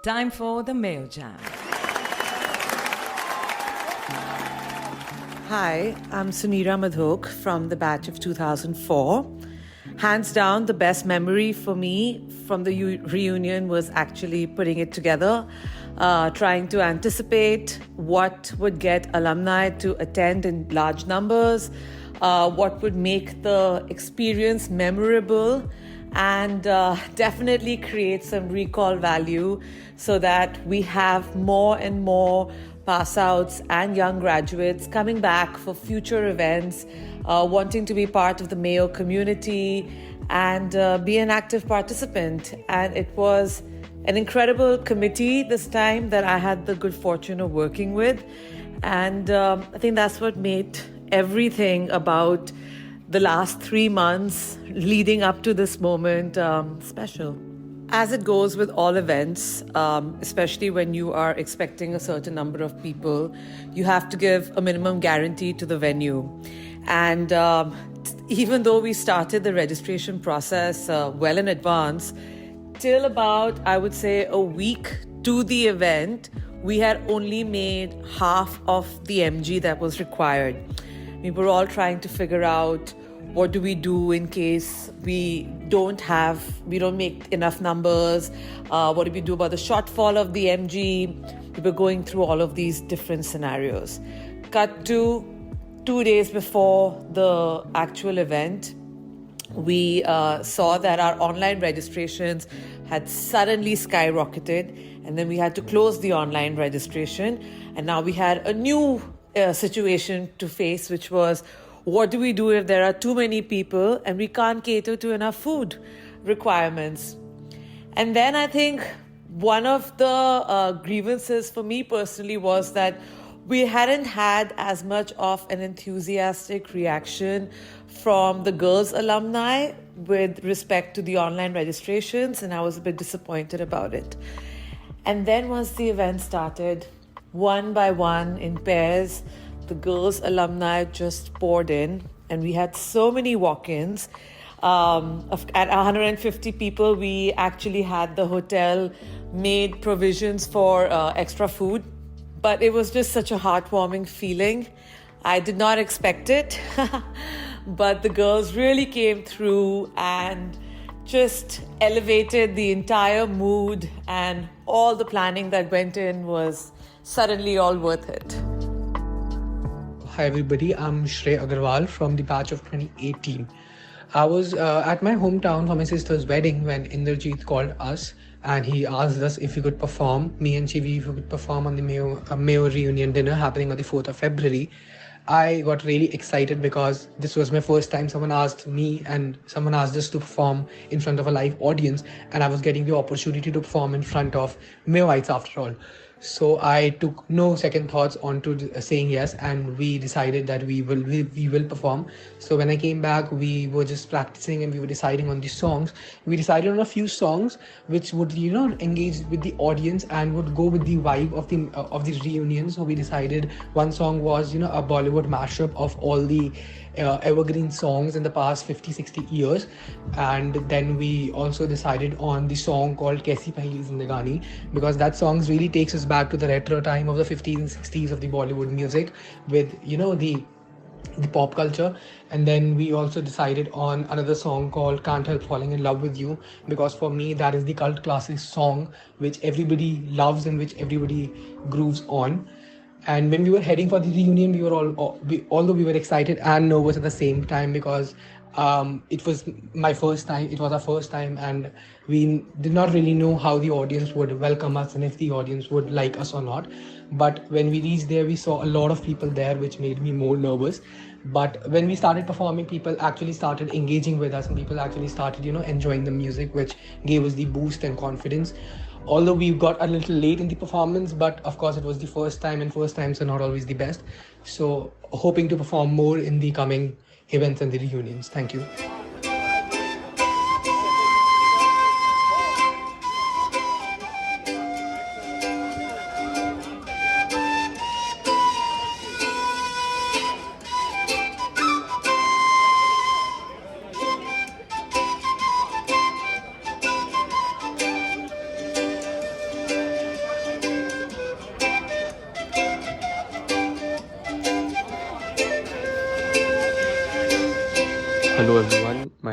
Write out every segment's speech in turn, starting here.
Time for the Mayo Jam. Hi, I'm Sunira Madhok from the batch of 2004. Hands down, the best memory for me from the reunion was actually putting it together, trying to anticipate what would get alumni to attend in large numbers, what would make the experience memorable, and definitely create some recall value so that we have more and more pass outs and young graduates coming back for future events, wanting to be part of the Mayo community and be an active participant. And it was an incredible committee this time that I had the good fortune of working with. And I think that's what made everything about the last 3 months leading up to this moment special. As it goes with all events, especially when you are expecting a certain number of people, you have to give a minimum guarantee to the venue. And even though we started the registration process well in advance, till about, I would say, a week to the event, we had only made half of the MG that was required. We were all trying to figure out what do we do in case we don't make enough numbers? What do we do about the shortfall of the MG? We were going through all of these different scenarios. Cut to 2 days before the actual event, we saw that our online registrations had suddenly skyrocketed, and then we had to close the online registration. And now we had a new situation to face, which was, what do we do if there are too many people and we can't cater to enough food requirements? And then I think one of the grievances for me personally was that we hadn't had as much of an enthusiastic reaction from the girls' alumni with respect to the online registrations, and I was a bit disappointed about it. And then once the event started, one by one in pairs, the girls' alumni just poured in, and we had so many walk-ins. At 150 people, we actually had the hotel made provisions for extra food, but it was just such a heartwarming feeling. I did not expect it, but the girls really came through and just elevated the entire mood, and all the planning that went in was suddenly all worth it. Hi everybody, I'm Aggarwal from the batch of 2018. I was at my hometown for my sister's wedding when Inderjeet called us and he asked us if we could perform, me and Chivi, if we could perform on the Mayo Reunion dinner happening on the 4th of February. I got really excited because this was my first time someone asked me and someone asked us to perform in front of a live audience, and I was getting the opportunity to perform in front of Mayoites after all. So I took no second thoughts onto saying yes, and we decided that we will perform. So when I came back, we were just practicing and we were deciding on the songs. We decided on a few songs which would engage with the audience and would go with the vibe of the reunion. So we decided one song was a Bollywood mashup of all the evergreen songs in the past 50-60 years, and then we also decided on the song called Kaisi Pehli Zindagani, because that song really takes us back to the retro time of the 50s and 60s of the Bollywood music with the pop culture. And then we also decided on another song called Can't Help Falling in Love with You, because for me that is the cult classic song which everybody loves and which everybody grooves on. And when we were heading for the reunion, although we were excited and nervous at the same time, because it was our first time, and we did not really know how the audience would welcome us and if the audience would like us or not. But when we reached there, we saw a lot of people there, which made me more nervous. But when we started performing, people actually started engaging with us and people actually started, enjoying the music, which gave us the boost and confidence. Although we got a little late in the performance, but of course it was the first time, and first times are not always the best. So hoping to perform more in the coming events and the reunions. Thank you.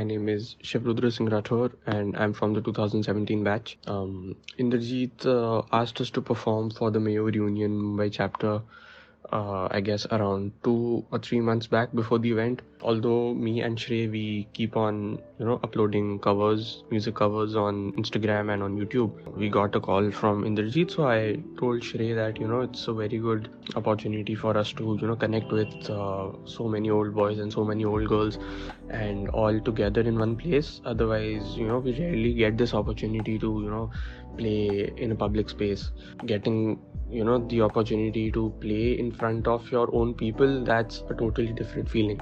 My name is Singh and I'm from the 2017 batch. Inderjeet asked us to perform for the Mayo Reunion Mumbai chapter, I guess around 2 or 3 months back before the event. Although me and Shrey, we keep on, uploading music covers on Instagram and on YouTube. We got a call from Inderjeet, so I told Shrey that, it's a very good opportunity for us to, connect with so many old boys and so many old girls and all together in one place. Otherwise, we rarely get this opportunity to, play in a public space. Getting the opportunity to play in front of your own people, that's a totally different feeling.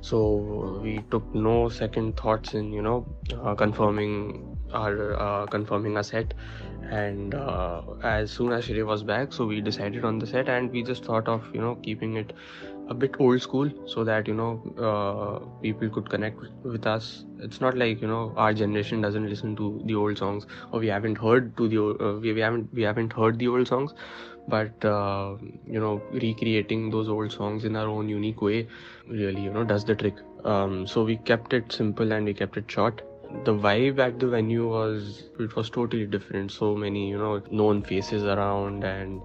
So we took no second thoughts in confirming our set, and as soon as Shri was back, so we decided on the set, and we just thought of keeping it a bit old school so that people could connect with us. It's not like our generation doesn't listen to the old songs, or we haven't heard we haven't heard the old songs, but recreating those old songs in our own unique way really does the trick. So we kept it simple and we kept it short. The vibe at the venue was totally different. So many known faces around, and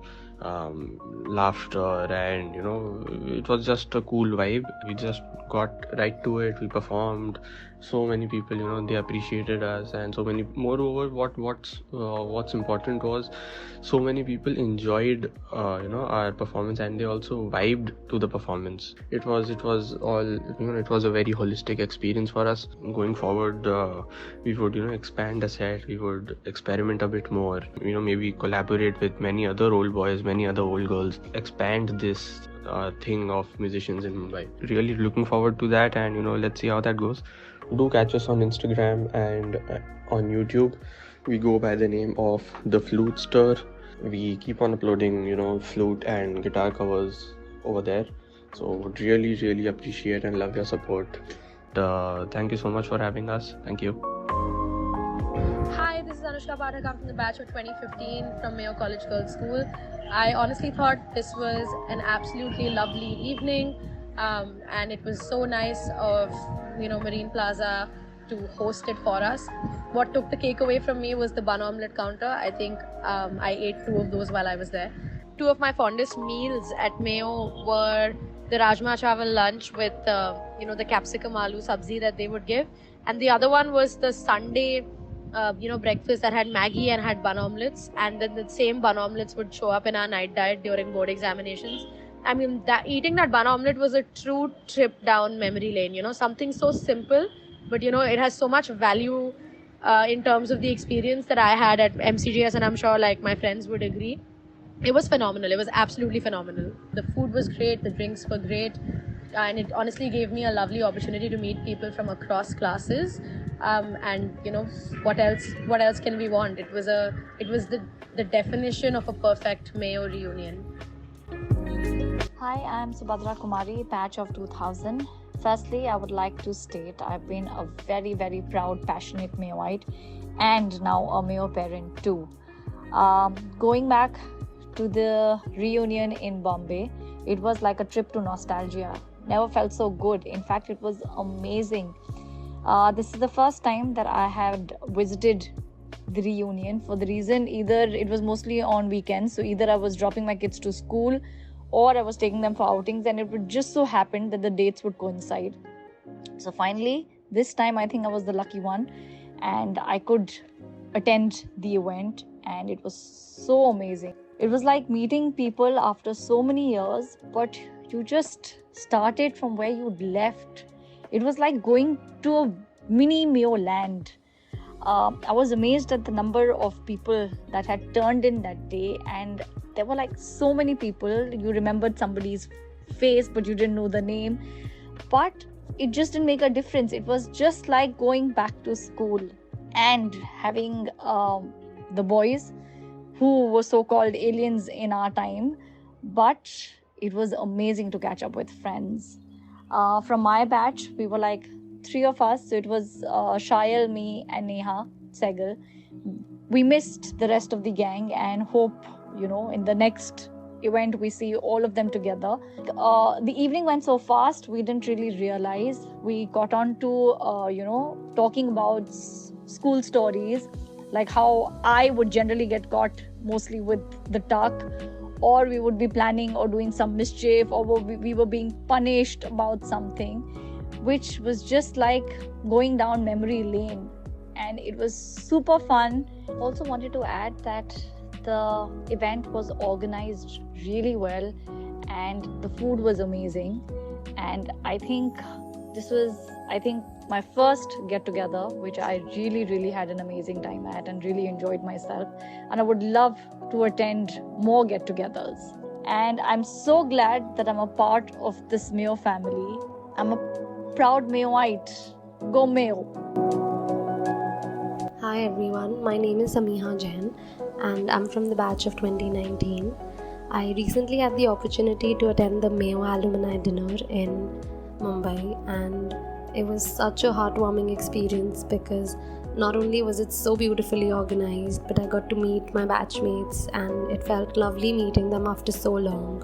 laughter, and it was just a cool vibe. We just got right to it. We performed. So many people they appreciated us, and so many, moreover, what's important was so many people enjoyed our performance, and they also vibed to the performance. It was all it was a very holistic experience for us. Going forward, we would expand the set. We would experiment a bit more, maybe collaborate with many other old boys, many other old girls, expand this thing of musicians in Mumbai. Really looking forward to that, and let's see how that goes. Do catch us on Instagram and on YouTube. We go by the name of The Flute Stir. We keep on uploading flute and guitar covers over there. So would really, really appreciate and love your support. Thank you so much for having us. Thank you. Hi, this is Anushka Pathak. I'm from the batch of 2015 from Mayo College Girls School. I honestly thought this was an absolutely lovely evening, and it was so nice of Marine Plaza to host it for us. What took the cake away from me was the bun omelette counter. I think I ate 2 of those while I was there. 2 of my fondest meals at Mayo were the Rajma Chawal lunch with the capsicum aloo sabzi that they would give, and the other one was the Sunday breakfast that had Maggie and had bun omelettes, and then the same bun omelettes would show up in our night diet during board examinations. I mean, eating that bun omelette was a true trip down memory lane, something so simple, but it has so much value in terms of the experience that I had at MCGS, and I'm sure like my friends would agree. It was phenomenal. It was absolutely phenomenal. The food was great, the drinks were great, and it honestly gave me a lovely opportunity to meet people from across classes. And what else can we want? It was the definition of a perfect Mayo reunion. Hi, I'm Subhadra Kumari, batch of 2000. Firstly, I would like to state I've been a very, very proud, passionate Mayoite, and now a Mayo parent too. Going back to the reunion in Bombay, it was like a trip to nostalgia. Never felt so good. In fact, it was amazing. This is the first time that I had visited the reunion, for the reason either it was mostly on weekends, so either I was dropping my kids to school or I was taking them for outings, and it would just so happen that the dates would coincide. So finally, this time I think I was the lucky one, and I could attend the event, and it was so amazing. It was like meeting people after so many years, but you just started from where you'd left. It was like going to a mini Mayo land. I was amazed at the number of people that had turned in that day, and there were like so many people. You remembered somebody's face, but you didn't know the name. But it just didn't make a difference. It was just like going back to school and having the boys who were so-called aliens in our time. But it was amazing to catch up with friends. From my batch, we were like 3 of us. So it was Shayal, me, and Neha Segal. We missed the rest of the gang and hope, in the next event, we see all of them together. The evening went so fast, we didn't really realize. We got on to, talking about school stories, like how I would generally get caught mostly with the tuck, or we would be planning or doing some mischief, or we were being punished about something, which was just like going down memory lane. And it was super fun. Also wanted to add that the event was organized really well and the food was amazing. And I think this was, my first get together, which I really, really had an amazing time at and really enjoyed myself. And I would love to attend more get togethers. And I'm so glad that I'm a part of this Mayo family. I'm a proud Mayoite. Go Mayo! Hi everyone, my name is Amiha Jain and I'm from the batch of 2019. I recently had the opportunity to attend the Mayo Alumni Dinner in Mumbai, and it was such a heartwarming experience because not only was it so beautifully organized, but I got to meet my batchmates and it felt lovely meeting them after so long.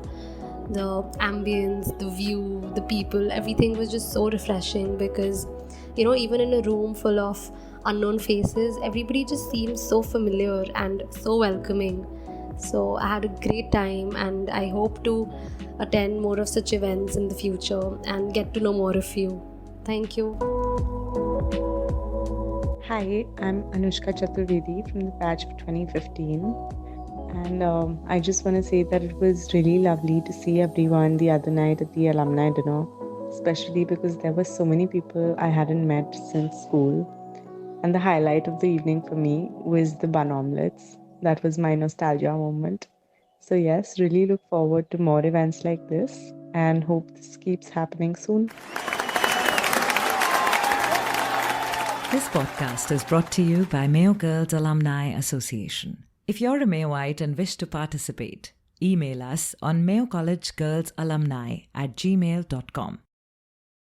The ambience, the view, the people, everything was just so refreshing because, even in a room full of unknown faces, everybody just seems so familiar and so welcoming. So I had a great time and I hope to attend more of such events in the future and get to know more of you. Thank you. Hi, I'm Anushka Chaturvedi from the batch of 2015. And I just want to say that it was really lovely to see everyone the other night at the alumni dinner, especially because there were so many people I hadn't met since school. And the highlight of the evening for me was the bun omelets. That was my nostalgia moment. So yes, really look forward to more events like this and hope this keeps happening soon. This podcast is brought to you by Mayo Girls Alumni Association. If you're a Mayoite and wish to participate, email us on mayocollegegirlsalumni@gmail.com.